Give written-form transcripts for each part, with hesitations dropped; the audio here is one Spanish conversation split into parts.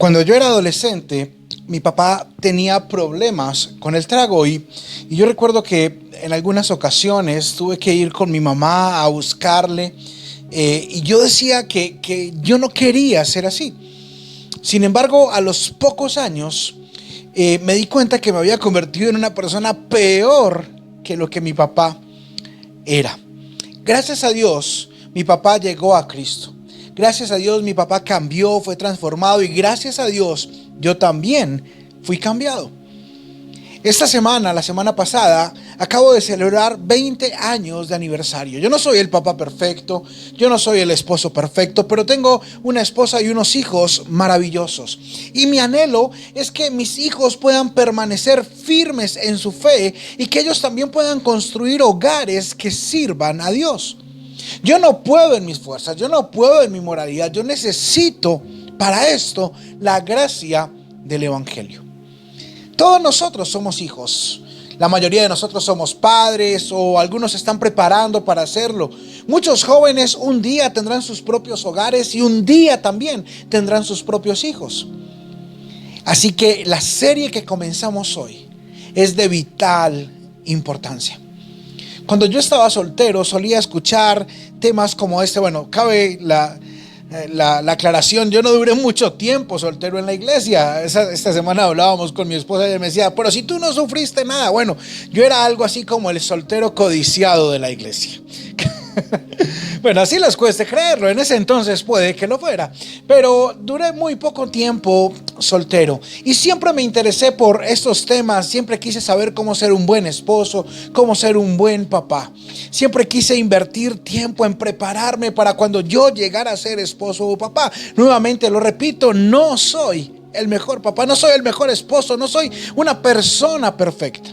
Cuando yo era adolescente, mi papá tenía problemas con el trago y yo recuerdo que en algunas ocasiones tuve que ir con mi mamá a buscarle, y yo decía que yo no quería ser así. Sin embargo, a los pocos años me di cuenta que me había convertido en una persona peor que lo que mi papá era. Gracias a Dios, mi papá llegó a Cristo. Gracias a Dios, mi papá cambió, fue transformado, y gracias a Dios, yo también fui cambiado. Esta semana, la semana pasada, acabo de celebrar 20 años de aniversario. Yo no soy el papá perfecto, yo no soy el esposo perfecto, pero tengo una esposa y unos hijos maravillosos. Y mi anhelo es que mis hijos puedan permanecer firmes en su fe y que ellos también puedan construir hogares que sirvan a Dios. Yo no puedo en mis fuerzas, yo no puedo en mi moralidad, yo necesito para esto la gracia del Evangelio. Todos nosotros somos hijos. La mayoría de nosotros somos padres, o algunos se están preparando para hacerlo. Muchos jóvenes un día tendrán sus propios hogares y un día también tendrán sus propios hijos. Así que la serie que comenzamos hoy es de vital importancia. Cuando yo estaba soltero solía escuchar temas como este. Bueno, cabe la aclaración, yo no duré mucho tiempo soltero en la iglesia. Esta semana hablábamos con mi esposa y ella me decía, pero si tú no sufriste nada. Bueno, yo era algo así como el soltero codiciado de la iglesia. Bueno, así les cueste creerlo, en ese entonces puede que lo fuera, pero duré muy poco tiempo soltero y siempre me interesé por estos temas. Siempre quise saber cómo ser un buen esposo, cómo ser un buen papá. Siempre quise invertir tiempo en prepararme para cuando yo llegara a ser esposo o papá. Nuevamente lo repito, no soy el mejor papá, no soy el mejor esposo, no soy una persona perfecta.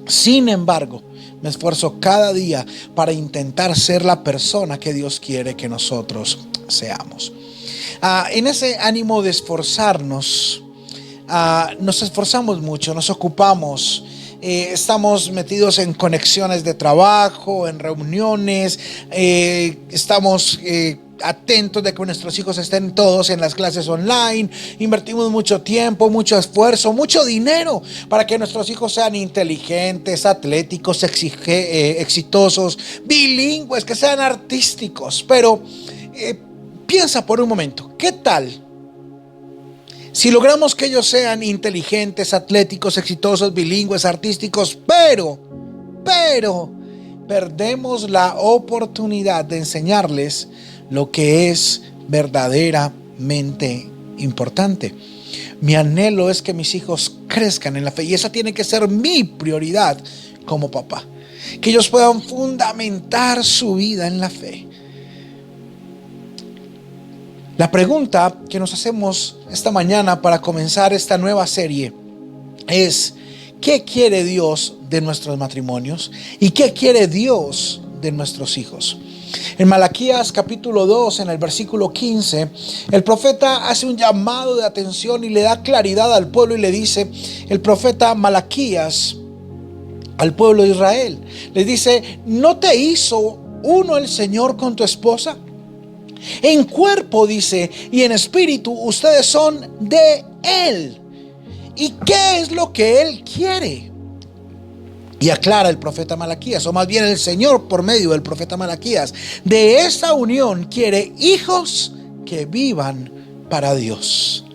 Sin embargo, me esfuerzo cada día para intentar ser la persona que Dios quiere que nosotros seamos. En ese ánimo de esforzarnos, nos esforzamos mucho, nos ocupamos. Estamos metidos en conexiones de trabajo, en reuniones, estamos atentos de que nuestros hijos estén todos en las clases online. Invertimos mucho tiempo, mucho esfuerzo, mucho dinero para que nuestros hijos sean inteligentes, atléticos, exitosos, bilingües, que sean artísticos. Pero piensa por un momento, ¿qué tal si logramos que ellos sean inteligentes, atléticos, exitosos, bilingües, artísticos, pero perdemos la oportunidad de enseñarles lo que es verdaderamente importante? Mi anhelo es que mis hijos crezcan en la fe, y esa tiene que ser mi prioridad como papá. Que ellos puedan fundamentar su vida en la fe. La pregunta que nos hacemos esta mañana para comenzar esta nueva serie es: ¿qué quiere Dios de nuestros matrimonios? ¿Y qué quiere Dios de nuestros hijos? En Malaquías capítulo 2, en el versículo 15, el profeta hace un llamado de atención y le da claridad al pueblo, y le dice el profeta Malaquías al pueblo de Israel, le dice: ¿no te hizo uno el Señor con tu esposa? En cuerpo, dice, y en espíritu ustedes son de Él. ¿Y qué es lo que Él quiere? Y aclara el profeta Malaquías, o más bien el Señor por medio del profeta Malaquías: de esa unión quiere hijos que vivan para Dios.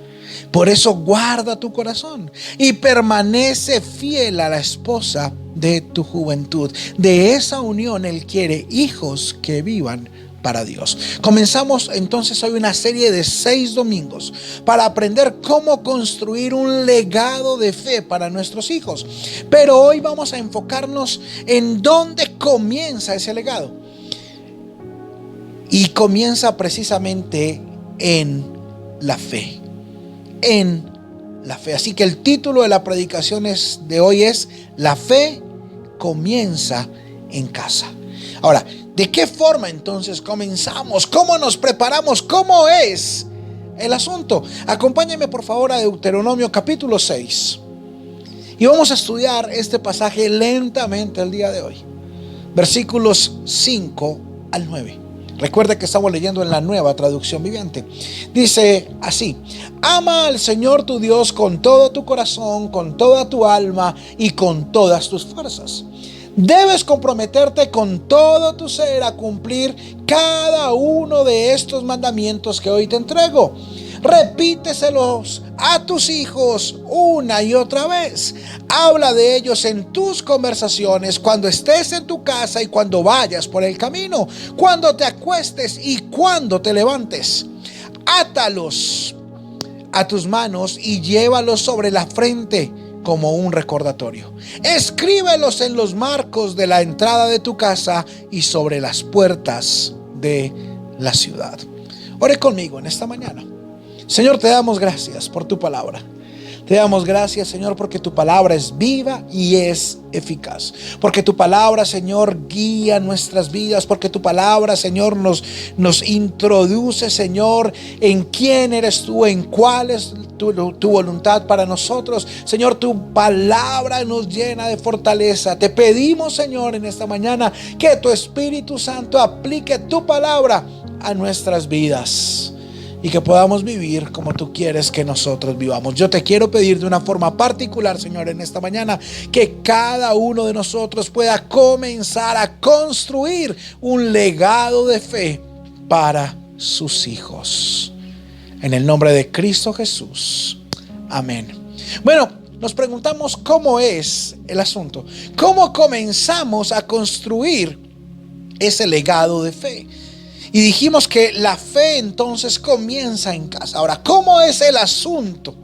Por eso guarda tu corazón y permanece fiel a la esposa de tu juventud. De esa unión Él quiere hijos que vivan para Dios. Comenzamos entonces hoy una serie de 6 domingos para aprender cómo construir un legado de fe para nuestros hijos. Pero hoy vamos a enfocarnos en dónde comienza ese legado. Y comienza precisamente en la fe. En la fe. Así que el título de la predicación de hoy es: la fe comienza en casa. Ahora, ¿de qué forma entonces comenzamos? ¿Cómo nos preparamos? ¿Cómo es el asunto? Acompáñenme por favor a Deuteronomio capítulo 6. Y vamos a estudiar este pasaje lentamente el día de hoy. Versículos 5 al 9. Recuerde que estamos leyendo en la Nueva Traducción Viviente. Dice así: ama al Señor tu Dios con todo tu corazón, con toda tu alma y con todas tus fuerzas. Debes comprometerte con todo tu ser a cumplir cada uno de estos mandamientos que hoy te entrego. Repíteselos a tus hijos una y otra vez. Habla de ellos en tus conversaciones, cuando estés en tu casa y cuando vayas por el camino, cuando te acuestes y cuando te levantes. Átalos a tus manos y llévalos sobre la frente como un recordatorio. Escríbelos en los marcos de la entrada de tu casa y sobre las puertas de la ciudad. Ore conmigo en esta mañana. Señor, te damos gracias por tu palabra. Te damos gracias, Señor, porque tu palabra es viva y es eficaz. Porque tu palabra, Señor, guía nuestras vidas. Porque tu palabra, Señor, nos introduce, Señor, en quién eres tú, en cuál es tu voluntad para nosotros. Señor, tu palabra nos llena de fortaleza. Te pedimos, Señor, en esta mañana que tu Espíritu Santo aplique tu palabra a nuestras vidas y que podamos vivir como tú quieres que nosotros vivamos. Yo te quiero pedir de una forma particular, Señor, en esta mañana, que cada uno de nosotros pueda comenzar a construir un legado de fe para sus hijos. En el nombre de Cristo Jesús. Amén. Bueno, nos preguntamos cómo es el asunto. ¿Cómo comenzamos a construir ese legado de fe? Y dijimos que la fe entonces comienza en casa. Ahora, ¿cómo es el asunto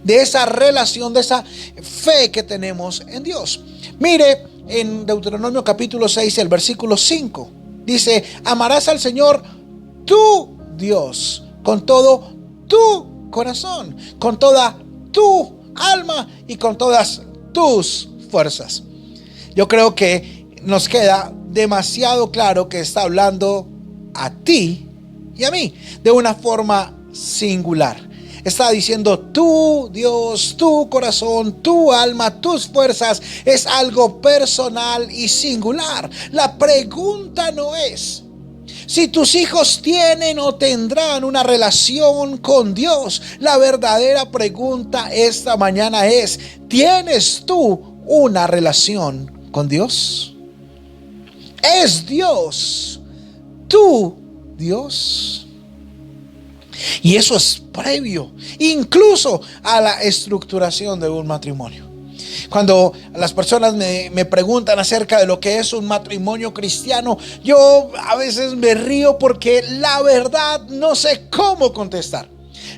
de esa relación, de esa fe que tenemos en Dios? Mire, en Deuteronomio capítulo 6, el versículo 5, dice: amarás al Señor tu Dios con todo tu corazón, con toda tu alma y con todas tus fuerzas. Yo creo que nos queda demasiado claro que está hablando a ti y a mí de una forma singular. Está diciendo tu Dios, tu corazón, tu alma, tus fuerzas. Es algo personal y singular. La pregunta no es si tus hijos tienen o tendrán una relación con Dios. La verdadera pregunta esta mañana es: ¿tienes tú una relación con Dios? ¿Es Dios tu Dios? Y eso es previo incluso a la estructuración de un matrimonio. Cuando las personas me preguntan acerca de lo que es un matrimonio cristiano, yo a veces me río porque la verdad no sé cómo contestar.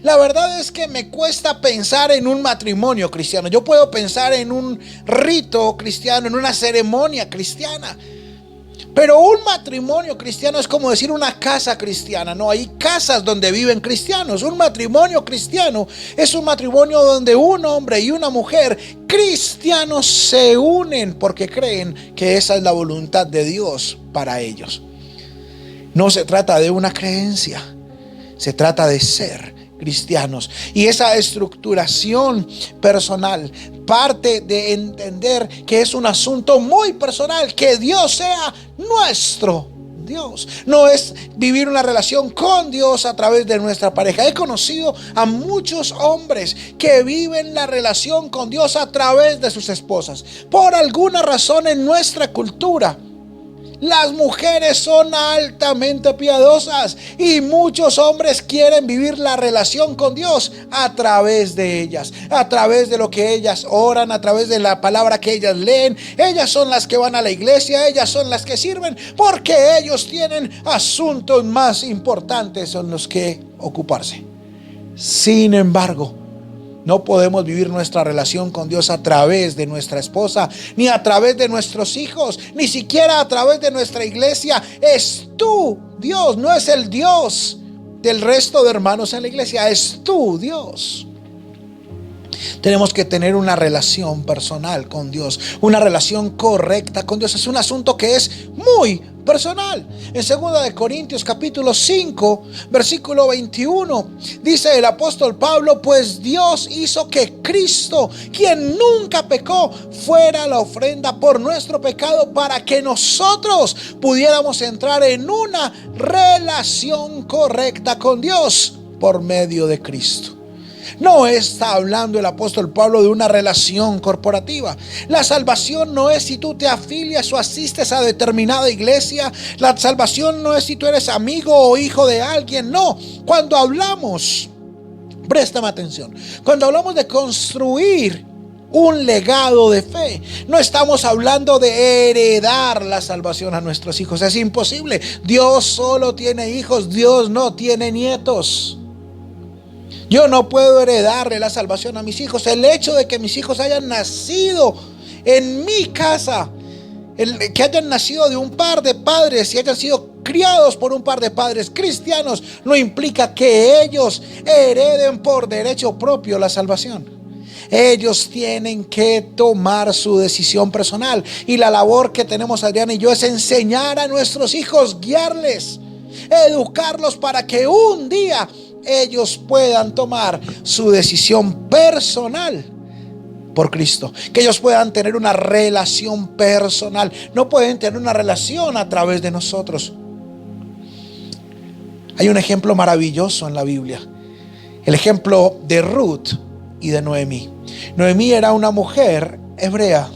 La verdad es que me cuesta pensar en un matrimonio cristiano. Yo puedo pensar en un rito cristiano, en una ceremonia cristiana. Pero un matrimonio cristiano es como decir una casa cristiana. No, hay casas donde viven cristianos. Un matrimonio cristiano es un matrimonio donde un hombre y una mujer cristianos se unen porque creen que esa es la voluntad de Dios para ellos. No se trata de una creencia, se trata de ser cristianos. Y esa estructuración personal parte de entender que es un asunto muy personal, que Dios sea nuestro Dios. No es vivir una relación con Dios a través de nuestra pareja. He conocido a muchos hombres que viven la relación con Dios a través de sus esposas. Por alguna razón en nuestra cultura, las mujeres son altamente piadosas y muchos hombres quieren vivir la relación con Dios a través de ellas, a través de lo que ellas oran, a través de la palabra que ellas leen. Ellas son las que van a la iglesia, ellas son las que sirven, porque ellos tienen asuntos más importantes en los que ocuparse. Sin embargo, no podemos vivir nuestra relación con Dios a través de nuestra esposa, ni a través de nuestros hijos, ni siquiera a través de nuestra iglesia. Es tu Dios, no es el Dios del resto de hermanos en la iglesia, es tu Dios. Tenemos que tener una relación personal con Dios, una relación correcta con Dios. Es un asunto que es muy personal. En 2 Corintios capítulo 5, versículo 21, dice el apóstol Pablo: pues Dios hizo que Cristo, quien nunca pecó, fuera la ofrenda por nuestro pecado, para que nosotros pudiéramos entrar en una relación correcta con Dios por medio de Cristo. No está hablando el apóstol Pablo de una relación corporativa. La salvación no es si tú te afilias o asistes a determinada iglesia. La salvación no es si tú eres amigo o hijo de alguien. No, cuando hablamos, préstame atención, cuando hablamos de construir un legado de fe, no estamos hablando de heredar la salvación a nuestros hijos. Es imposible. Dios solo tiene hijos, Dios no tiene nietos. Yo no puedo heredarle la salvación a mis hijos. El hecho de que mis hijos hayan nacido en mi casa, que hayan nacido de un par de padres y hayan sido criados por un par de padres cristianos, no implica que ellos hereden por derecho propio la salvación. Ellos tienen que tomar su decisión personal. Y la labor que tenemos Adriana y yo es enseñar a nuestros hijos, guiarles, educarlos para que un día ellos puedan tomar su decisión personal por Cristo, que ellos puedan tener una relación personal. No pueden tener una relación a través de nosotros. Hay un ejemplo maravilloso en la Biblia, el ejemplo de Ruth y de Noemí. Noemí era una mujer hebrea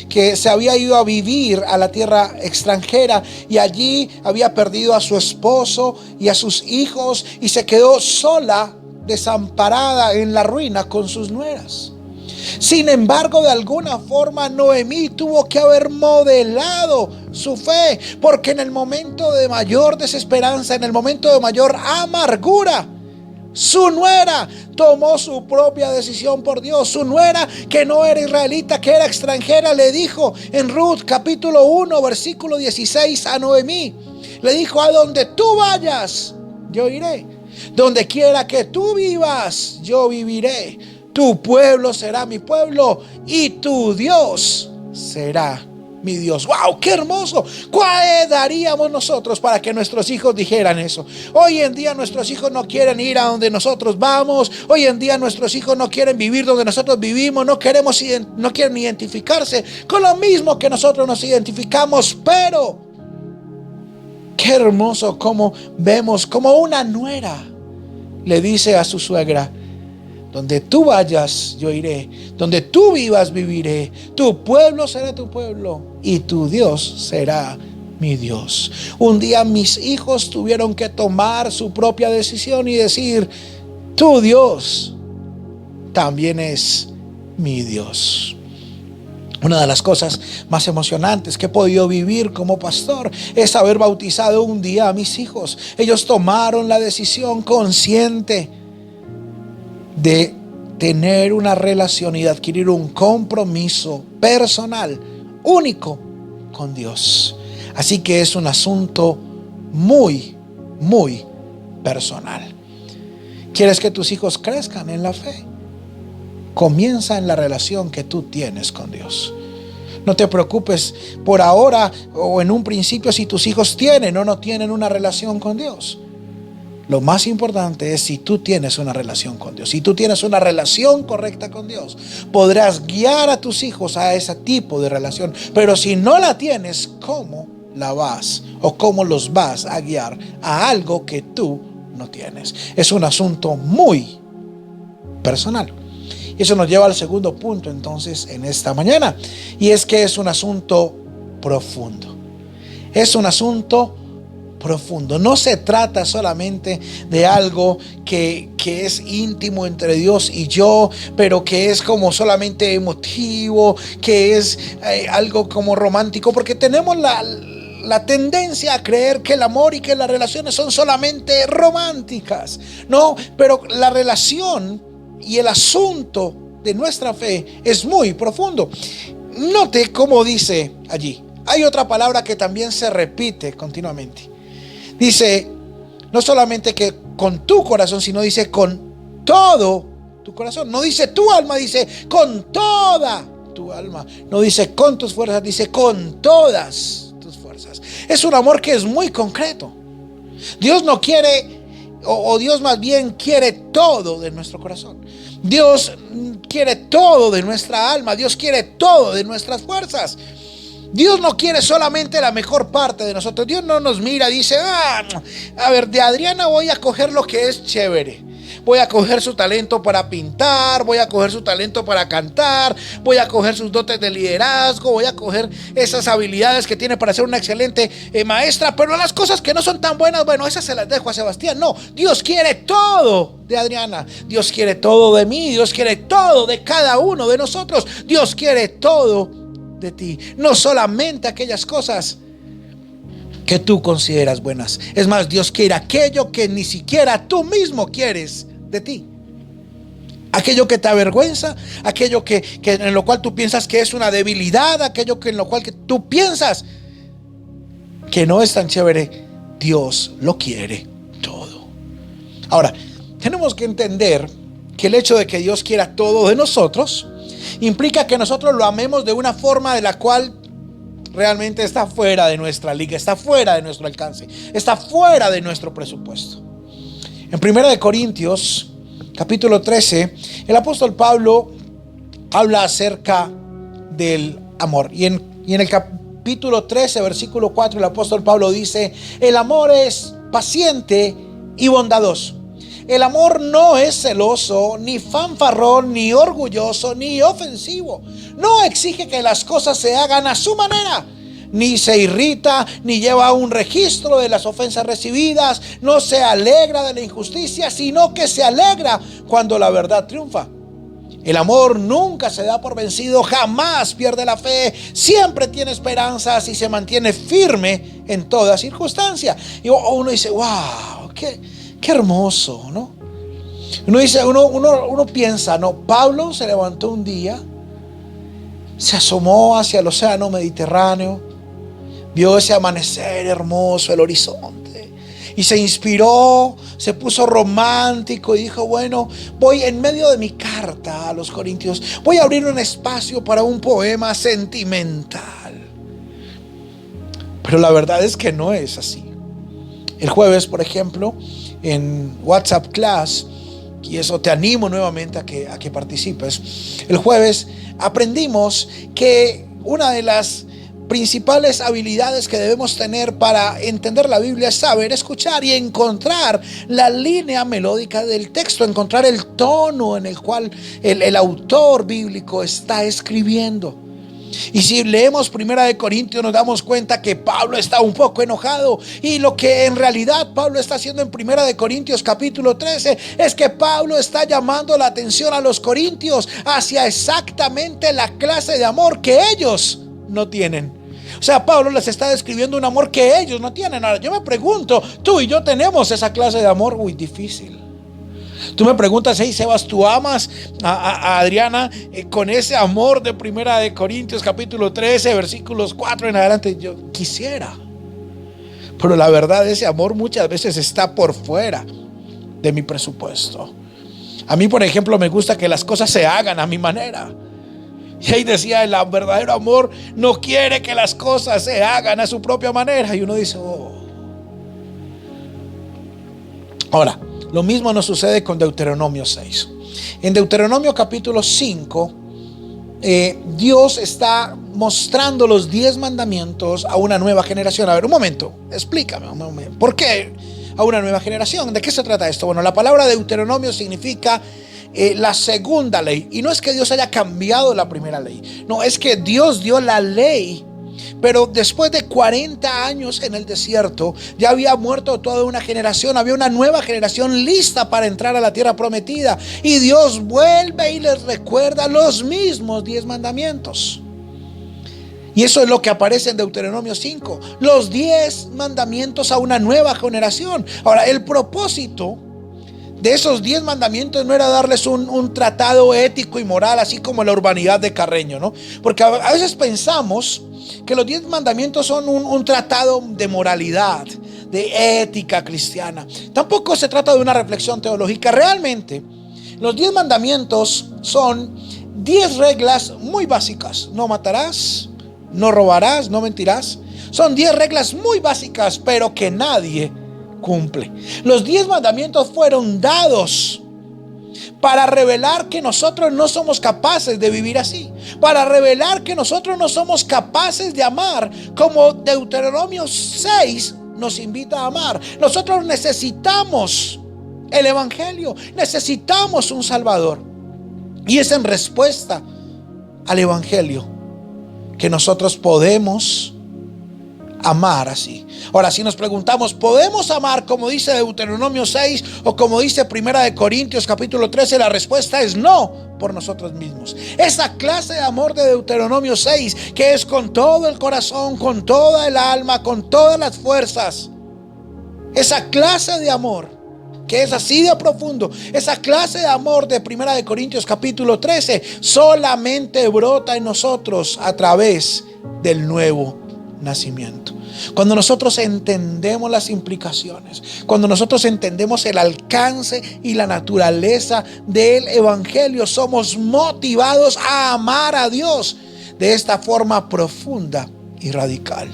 que se había ido a vivir a la tierra extranjera y allí había perdido a su esposo y a sus hijos y se quedó sola, desamparada en la ruina con sus nueras. Sin embargo, de alguna forma Noemí tuvo que haber modelado su fe, porque en el momento de mayor desesperanza, en el momento de mayor amargura, su nuera tomó su propia decisión por Dios. Su nuera, que no era israelita, que era extranjera, le dijo en Ruth capítulo 1 versículo 16 a Noemí, le dijo: a donde tú vayas, yo iré. Donde quiera que tú vivas, yo viviré. Tu pueblo será mi pueblo y tu Dios será mi Dios. ¡Wow! ¡Qué hermoso! ¿Cuál daríamos nosotros para que nuestros hijos dijeran eso? Hoy en día nuestros hijos no quieren ir a donde nosotros vamos. Hoy en día nuestros hijos no quieren vivir donde nosotros vivimos. No quieren identificarse con lo mismo que nosotros nos identificamos. Pero qué hermoso como vemos como una nuera le dice a su suegra: donde tú vayas, yo iré. Donde tú vivas, viviré. Tu pueblo será tu pueblo y tu Dios será mi Dios. Un día mis hijos tuvieron que tomar su propia decisión y decir: tu Dios también es mi Dios. Una de las cosas más emocionantes que he podido vivir como pastor es haber bautizado un día a mis hijos. Ellos tomaron la decisión consciente de tener una relación y de adquirir un compromiso personal único con Dios. Así que es un asunto muy, muy personal. ¿Quieres que tus hijos crezcan en la fe? Comienza en la relación que tú tienes con Dios. No te preocupes por ahora o en un principio si tus hijos tienen o no tienen una relación con Dios. Lo más importante es si tú tienes una relación con Dios. Si tú tienes una relación correcta con Dios, podrás guiar a tus hijos a ese tipo de relación. Pero si no la tienes, ¿cómo la vas o cómo los vas a guiar a algo que tú no tienes? Es un asunto muy personal. Y eso nos lleva al segundo punto entonces en esta mañana. Y es que es un asunto profundo. Es un asunto profundo. No se trata solamente de algo que es íntimo entre Dios y yo, pero que es como solamente emotivo, que es algo como romántico, porque tenemos la tendencia a creer que el amor y que las relaciones son solamente románticas. No, pero la relación y el asunto de nuestra fe es muy profundo. Note cómo dice allí. Hay otra palabra que también se repite continuamente. Dice, no solamente que con tu corazón, sino dice con todo tu corazón. No dice tu alma, dice con toda tu alma. No dice con tus fuerzas, dice con todas tus fuerzas. Es un amor que es muy concreto. Dios no quiere, o Dios más bien quiere todo de nuestro corazón. Dios quiere todo de nuestra alma. Dios quiere todo de nuestras fuerzas. Dios no quiere solamente la mejor parte de nosotros. Dios no nos mira y dice, a ver, de Adriana voy a coger lo que es chévere. Voy a coger su talento para pintar, voy a coger su talento para cantar, voy a coger sus dotes de liderazgo, voy a coger esas habilidades que tiene para ser una excelente maestra, pero las cosas que no son tan buenas, bueno, esas se las dejo a Sebastián. No, Dios quiere todo de Adriana, Dios quiere todo de mí, Dios quiere todo de cada uno de nosotros, Dios quiere todo de ti, no solamente aquellas cosas que tú consideras buenas. Es más, Dios quiere aquello que ni siquiera tú mismo quieres de ti. Aquello que te avergüenza, aquello que en lo cual tú piensas que es una debilidad, aquello que en lo cual que tú piensas que no es tan chévere, Dios lo quiere todo. Ahora, tenemos que entender que el hecho de que Dios quiera todo de nosotros implica que nosotros lo amemos de una forma de la cual realmente está fuera de nuestra liga, está fuera de nuestro alcance, está fuera de nuestro presupuesto. En 1 Corintios capítulo 13, el apóstol Pablo habla acerca del amor. Y en el capítulo 13, versículo 4, el apóstol Pablo dice: el amor es paciente y bondadoso. El amor no es celoso, ni fanfarrón, ni orgulloso, ni ofensivo. No exige que las cosas se hagan a su manera, ni se irrita, ni lleva un registro de las ofensas recibidas. No se alegra de la injusticia, sino que se alegra cuando la verdad triunfa. El amor nunca se da por vencido, jamás pierde la fe, siempre tiene esperanzas y se mantiene firme en toda circunstancia. Y uno dice, wow, qué hermoso, ¿no? Uno dice, uno piensa, no, Pablo se levantó un día, se asomó hacia el océano Mediterráneo, vio ese amanecer hermoso, el horizonte, y se inspiró, se puso romántico y dijo, bueno, voy en medio de mi carta a los Corintios, voy a abrir un espacio para un poema sentimental. Pero la verdad es que no es así. El jueves, por ejemplo, en WhatsApp Class, y eso te animo nuevamente a que participes. El jueves aprendimos que una de las principales habilidades que debemos tener para entender la Biblia es saber escuchar y encontrar la línea melódica del texto, encontrar el tono en el cual el autor bíblico está escribiendo. Y si leemos 1 Corintios nos damos cuenta que Pablo está un poco enojado, y lo que en realidad Pablo está haciendo en 1 Corintios capítulo 13 es que Pablo está llamando la atención a los corintios hacia exactamente la clase de amor que ellos no tienen. O sea, Pablo les está describiendo un amor que ellos no tienen. Ahora yo me pregunto, tú y yo tenemos esa clase de amor. Difícil. Tú me preguntas, hey Sebas, ¿tú amas a Adriana con ese amor de 1 Corintios capítulo 13 versículos 4 en adelante? Yo quisiera, pero la verdad, ese amor muchas veces está por fuera de mi presupuesto. A mí, por ejemplo, me gusta que las cosas se hagan a mi manera. Y ahí decía, el verdadero amor no quiere que las cosas se hagan a su propia manera. Y uno dice, Ahora, lo mismo nos sucede con Deuteronomio 6. En Deuteronomio capítulo 5, Dios está mostrando los 10 mandamientos a una nueva generación. A ver, un momento, explícame, ¿por qué a una nueva generación? ¿De qué se trata esto? Bueno, la palabra Deuteronomio significa la segunda ley. Y no es que Dios haya cambiado la primera ley, no, es que Dios dio la ley, pero después de 40 años en el desierto, ya había muerto toda una generación, había una nueva generación lista para entrar a la tierra prometida, y Dios vuelve y les recuerda los mismos 10 mandamientos. Y eso es lo que aparece en Deuteronomio 5, los 10 mandamientos a una nueva generación. Ahora, el propósito de esos 10 mandamientos no era darles un tratado ético y moral, así como la urbanidad de Carreño, ¿no? Porque a veces pensamos que los 10 mandamientos son un tratado de moralidad, de ética cristiana. Tampoco se trata de una reflexión teológica. Realmente, los 10 mandamientos son 10 reglas muy básicas. No matarás, no robarás, no mentirás. Son 10 reglas muy básicas, pero que nadie cumple. Los 10 mandamientos fueron dados para revelar que nosotros no somos capaces de vivir así, para revelar que nosotros no somos capaces de amar como Deuteronomio 6 nos invita a amar. Nosotros necesitamos el Evangelio, necesitamos un Salvador, y es en respuesta al Evangelio que nosotros podemos amar así. Ahora, si nos preguntamos, ¿podemos amar como dice Deuteronomio 6 o como dice Primera de Corintios capítulo 13? La respuesta es no, por nosotros mismos. Esa clase de amor de Deuteronomio 6, que es con todo el corazón, con toda el alma, con todas las fuerzas, esa clase de amor que es así de profundo, esa clase de amor de Primera de Corintios capítulo 13 solamente brota en nosotros a través del nuevo nacimiento. Cuando nosotros entendemos las implicaciones, cuando nosotros entendemos el alcance y la naturaleza del Evangelio, somos motivados a amar a Dios de esta forma profunda y radical.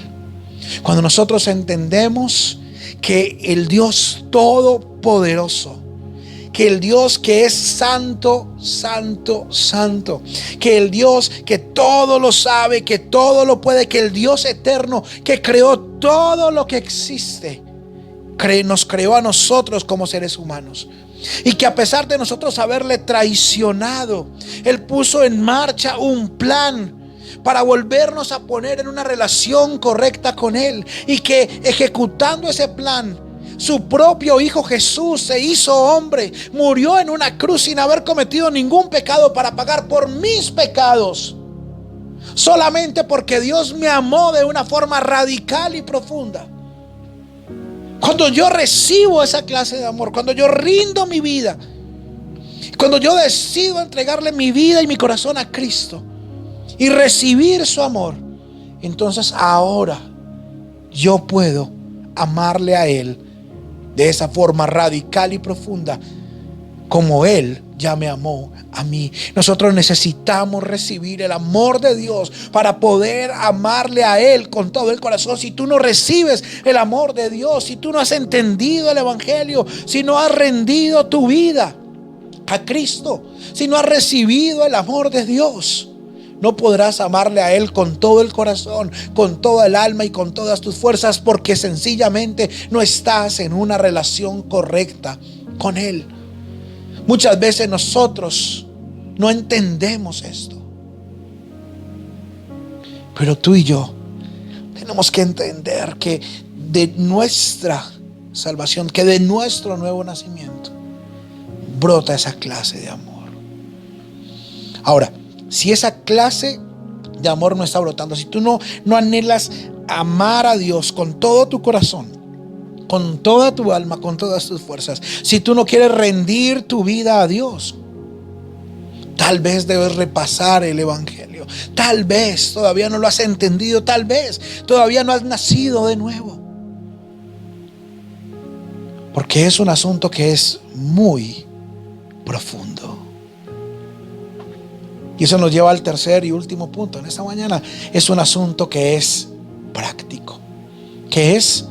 Cuando nosotros entendemos que el Dios todopoderoso, que el Dios que es santo, santo, santo, que el Dios que todo lo sabe, que todo lo puede, que el Dios eterno que creó todo lo que existe, nos creó a nosotros como seres humanos, y que a pesar de nosotros haberle traicionado, Él puso en marcha un plan para volvernos a poner en una relación correcta con Él, y que ejecutando ese plan, su propio Hijo Jesús se hizo hombre, murió en una cruz sin haber cometido ningún pecado para pagar por mis pecados, solamente porque Dios me amó de una forma radical y profunda. Cuando yo recibo esa clase de amor, cuando yo rindo mi vida, cuando yo decido entregarle mi vida y mi corazón a Cristo y recibir su amor, entonces ahora yo puedo amarle a Él de esa forma radical y profunda como Él ya me amó a mí. Nosotros necesitamos recibir el amor de Dios para poder amarle a Él con todo el corazón. Si tú no recibes el amor de Dios, si tú no has entendido el Evangelio, si no has rendido tu vida a Cristo, si no has recibido el amor de Dios, no podrás amarle a Él con todo el corazón, con toda el alma y con todas tus fuerzas, porque sencillamente no estás en una relación correcta con Él. Muchas veces nosotros no entendemos esto, pero tú y yo tenemos que entender que de nuestra salvación, que de nuestro nuevo nacimiento, brota esa clase de amor. Ahora, si esa clase de amor no está brotando, si tú no anhelas amar a Dios con todo tu corazón, con toda tu alma, con todas tus fuerzas, si tú no quieres rendir tu vida a Dios, tal vez debes repasar el Evangelio. Tal vez todavía no lo has entendido, tal vez todavía no has nacido de nuevo, porque es un asunto que es muy profundo. Y eso nos lleva al tercer y último punto en esta mañana. Es un asunto que es práctico. Que es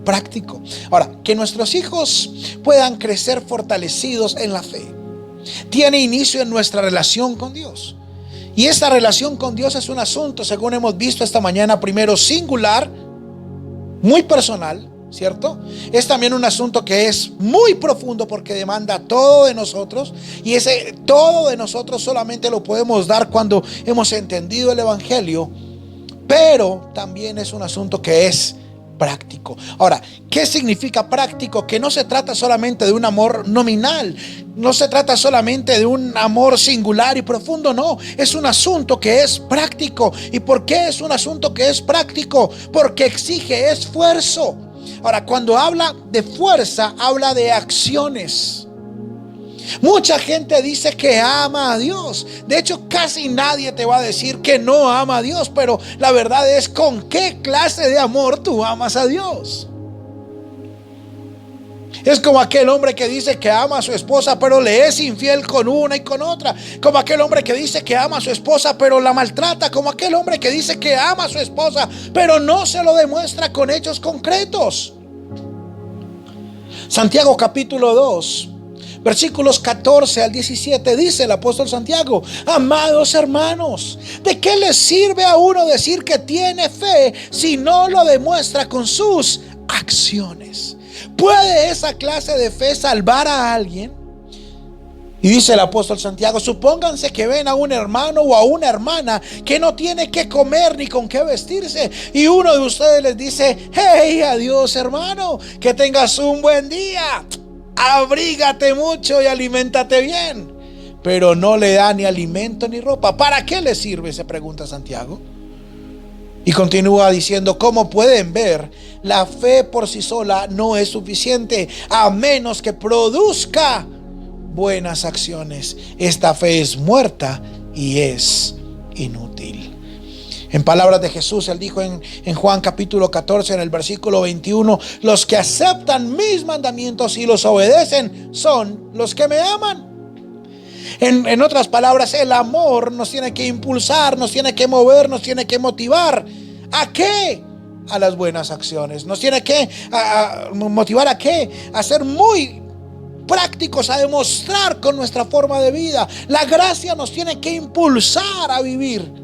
práctico. Ahora, que nuestros hijos puedan crecer fortalecidos en la fe tiene inicio en nuestra relación con Dios. Y esta relación con Dios es un asunto, según hemos visto esta mañana, primero singular, muy personal, ¿cierto? Es también un asunto que es muy profundo porque demanda todo de nosotros, y ese todo de nosotros solamente lo podemos dar cuando hemos entendido el Evangelio. Pero también es un asunto que es práctico. Ahora, ¿qué significa práctico? Que no se trata solamente de un amor nominal, no se trata solamente de un amor singular y profundo, no, es un asunto que es práctico. ¿Y por qué es un asunto que es práctico? Porque exige esfuerzo. Ahora, cuando habla de fuerza, habla de acciones. Mucha gente dice que ama a Dios. De hecho, casi nadie te va a decir que no ama a Dios, pero la verdad es con qué clase de amor tú amas a Dios. Es como aquel hombre que dice que ama a su esposa, pero le es infiel con una y con otra. Como aquel hombre que dice que ama a su esposa, pero la maltrata. Como aquel hombre que dice que ama a su esposa, pero no se lo demuestra con hechos concretos. Santiago capítulo 2, versículos 14 al 17, dice el apóstol Santiago: amados hermanos, ¿de qué les sirve a uno decir que tiene fe si no lo demuestra con sus acciones? ¿Puede esa clase de fe salvar a alguien? Y dice el apóstol Santiago: supónganse que ven a un hermano o a una hermana que no tiene qué comer ni con qué vestirse, y uno de ustedes les dice: hey, adiós hermano, que tengas un buen día, abrígate mucho y aliméntate bien. Pero no le da ni alimento ni ropa. ¿Para qué le sirve?, se pregunta Santiago. Y continúa diciendo: como pueden ver, la fe por sí sola no es suficiente, a menos que produzca buenas acciones. Esta fe es muerta y es inútil. En palabras de Jesús, él dijo en Juan capítulo 14, en el versículo 21: los que aceptan mis mandamientos y los obedecen son los que me aman. En otras palabras, el amor nos tiene que impulsar, nos tiene que mover, nos tiene que motivar. ¿A qué? A las buenas acciones. Nos tiene que motivar ¿a qué? A ser muy prácticos, a demostrar con nuestra forma de vida. La gracia nos tiene que impulsar a vivir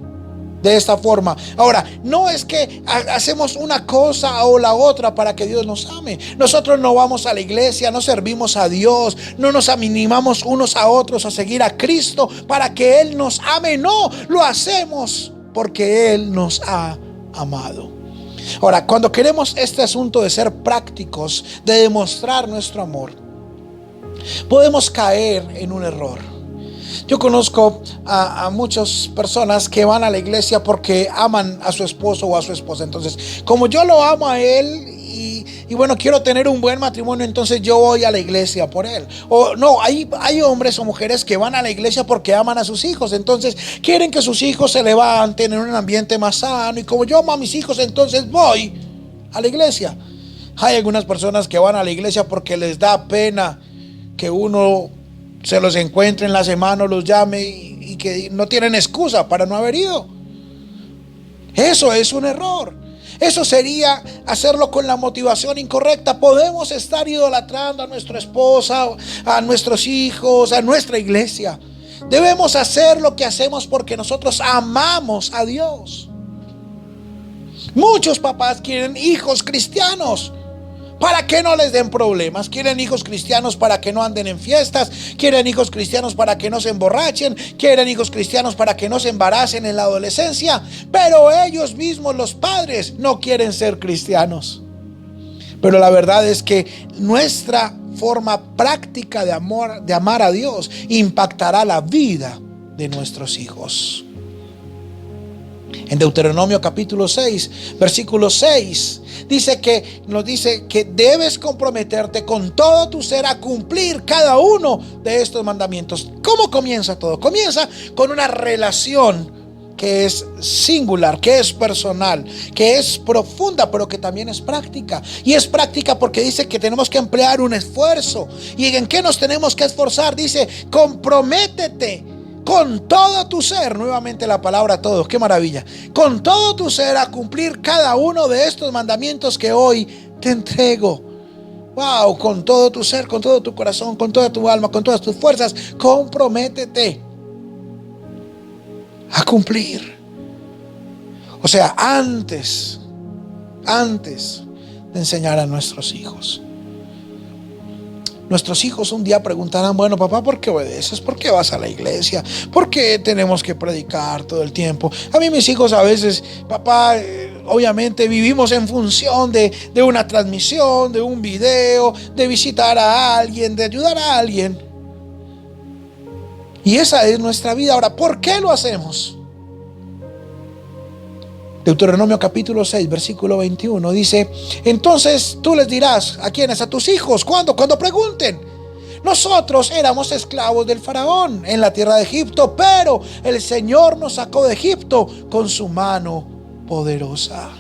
de esta forma. Ahora, no es que hacemos una cosa o la otra para que Dios nos ame. Nosotros no vamos a la iglesia, no servimos a Dios, no nos animamos unos a otros a seguir a Cristo para que Él nos ame. No, lo hacemos porque Él nos ha amado. Ahora, cuando queremos este asunto de ser prácticos, de demostrar nuestro amor, podemos caer en un error. Yo conozco a muchas personas que van a la iglesia porque aman a su esposo o a su esposa. Entonces, como yo lo amo a él y bueno, quiero tener un buen matrimonio, entonces yo voy a la iglesia por él. O no, hay hombres o mujeres que van a la iglesia porque aman a sus hijos. Entonces quieren que sus hijos se levanten en un ambiente más sano. Y como yo amo a mis hijos, entonces voy a la iglesia. Hay algunas personas que van a la iglesia porque les da pena que uno se los encuentre en la semana o los llame y que no tienen excusa para no haber ido. Eso es un error. Eso sería hacerlo con la motivación incorrecta. Podemos estar idolatrando a nuestra esposa, a nuestros hijos, a nuestra iglesia. Debemos hacer lo que hacemos porque nosotros amamos a Dios. Muchos papás quieren hijos cristianos para que no les den problemas. Quieren hijos cristianos para que no anden en fiestas. Quieren hijos cristianos para que no se emborrachen. Quieren hijos cristianos para que no se embaracen en la adolescencia. Pero ellos mismos, los padres, no quieren ser cristianos. Pero la verdad es que nuestra forma práctica de amar a Dios impactará la vida de nuestros hijos. En Deuteronomio capítulo 6, versículo 6, nos dice que debes comprometerte con todo tu ser a cumplir cada uno de estos mandamientos. ¿Cómo comienza todo? Comienza con una relación que es singular, que es personal, que es profunda, pero que también es práctica. Y es práctica porque dice que tenemos que emplear un esfuerzo. ¿Y en qué nos tenemos que esforzar? Dice: comprométete con todo tu ser. Nuevamente la palabra todo, qué maravilla. Con todo tu ser a cumplir cada uno de estos mandamientos que hoy te entrego. Wow, con todo tu ser, con todo tu corazón, con toda tu alma, con todas tus fuerzas, comprométete a cumplir. O sea, antes de enseñar a nuestros hijos. Nuestros hijos un día preguntarán: bueno, papá, ¿por qué obedeces? ¿Por qué vas a la iglesia? ¿Por qué tenemos que predicar todo el tiempo? A mí mis hijos a veces: papá, obviamente vivimos en función de una transmisión, de un video, de visitar a alguien, de ayudar a alguien. Y esa es nuestra vida. Ahora, ¿por qué lo hacemos? Deuteronomio capítulo 6, versículo 21 dice: entonces tú les dirás, ¿a quiénes? A tus hijos. ¿Cuándo? Cuando pregunten: nosotros éramos esclavos del faraón en la tierra de Egipto, pero el Señor nos sacó de Egipto con su mano poderosa.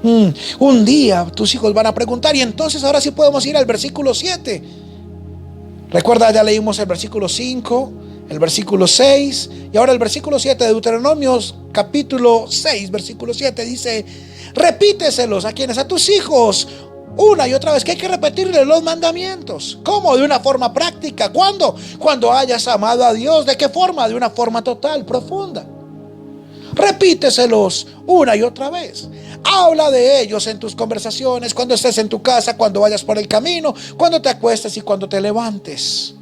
Un día tus hijos van a preguntar, y entonces ahora sí podemos ir al versículo 7. Recuerda, ya leímos el versículo 5, el versículo 6 y ahora el versículo 7 de Deuteronomio capítulo 6, versículo 7 dice: repíteselos a quienes, a tus hijos, una y otra vez, que hay que repetirles los mandamientos. ¿Cómo? De una forma práctica. ¿Cuándo? Cuando hayas amado a Dios. ¿De qué forma? De una forma total, profunda. Repíteselos una y otra vez. Habla de ellos en tus conversaciones, cuando estés en tu casa, cuando vayas por el camino, cuando te acuestes y cuando te levantes.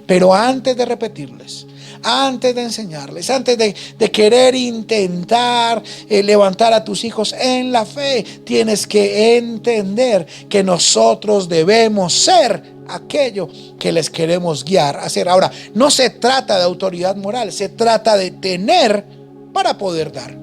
Pero antes de repetirles, antes de enseñarles, antes de querer intentar levantar a tus hijos en la fe, tienes que entender que nosotros debemos ser aquello que les queremos guiar a hacer. Ahora, no se trata de autoridad moral, se trata de tener para poder dar.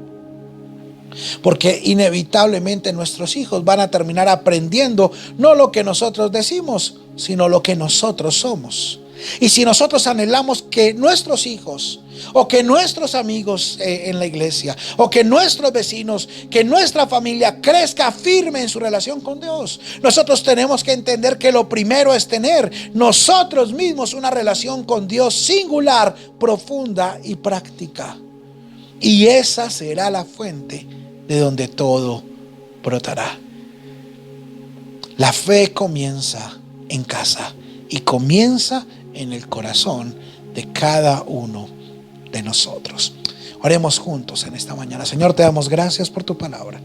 Porque inevitablemente nuestros hijos van a terminar aprendiendo no lo que nosotros decimos, sino lo que nosotros somos. Y si nosotros anhelamos que nuestros hijos, o que nuestros amigos en la iglesia, o que nuestros vecinos, que nuestra familia crezca firme en su relación con Dios, nosotros tenemos que entender que lo primero es tener nosotros mismos una relación con Dios singular, profunda y práctica. Y esa será la fuente de donde todo brotará. La fe comienza en casa y comienza en el corazón de cada uno de nosotros. Oremos juntos en esta mañana. Señor, te damos gracias por tu palabra.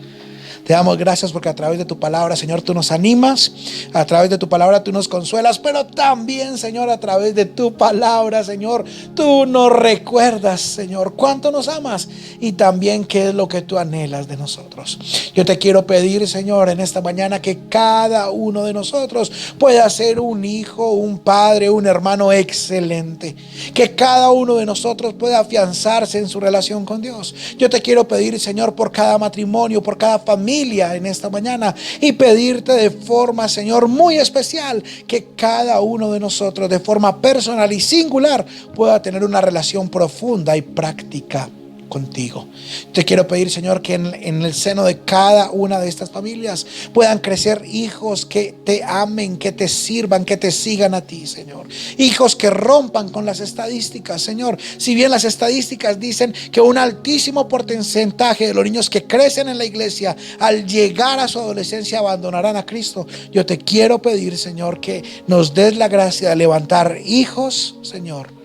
Te damos gracias porque a través de tu palabra, Señor, tú nos animas. A través de tu palabra tú nos consuelas. Pero también, Señor, a través de tu palabra, Señor, tú nos recuerdas, Señor, cuánto nos amas. Y también qué es lo que tú anhelas de nosotros. Yo te quiero pedir, Señor, en esta mañana que cada uno de nosotros pueda ser un hijo, un padre, un hermano excelente. Que cada uno de nosotros pueda afianzarse en su relación con Dios. Yo te quiero pedir, Señor, por cada matrimonio, por cada familia en esta mañana, y pedirte de forma, Señor, muy especial, que cada uno de nosotros de forma personal y singular pueda tener una relación profunda y práctica contigo. Te quiero pedir, Señor, que en el seno de cada una de estas familias puedan crecer hijos que te amen, que te sirvan, que te sigan a ti, Señor. Hijos que rompan con las estadísticas, Señor. Si bien las estadísticas dicen que un altísimo porcentaje de los niños que crecen en la iglesia al llegar a su adolescencia abandonarán a Cristo, yo te quiero pedir, Señor, que nos des la gracia de levantar hijos, Señor,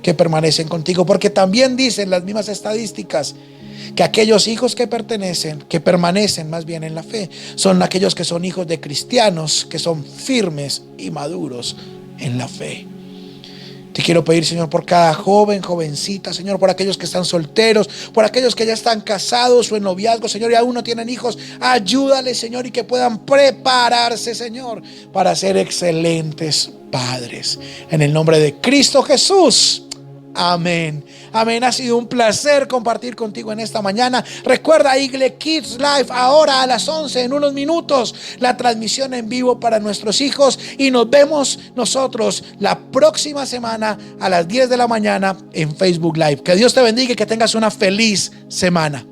que permanecen contigo, porque también dicen las mismas estadísticas que aquellos hijos que permanecen más bien en la fe, son aquellos que son hijos de cristianos, que son firmes y maduros en la fe. Te quiero pedir, Señor, por cada joven, jovencita, Señor, por aquellos que están solteros, por aquellos que ya están casados o en noviazgo, Señor, y aún no tienen hijos. Ayúdales, Señor, y que puedan prepararse, Señor, para ser excelentes padres. En el nombre de Cristo Jesús. Amén. Amén. Ha sido un placer compartir contigo en esta mañana. Recuerda, Eagle Kids Live ahora a las 11, en unos minutos, la transmisión en vivo para nuestros hijos. Y nos vemos nosotros la próxima semana a las 10 de la mañana en Facebook Live. Que Dios te bendiga y que tengas una feliz semana.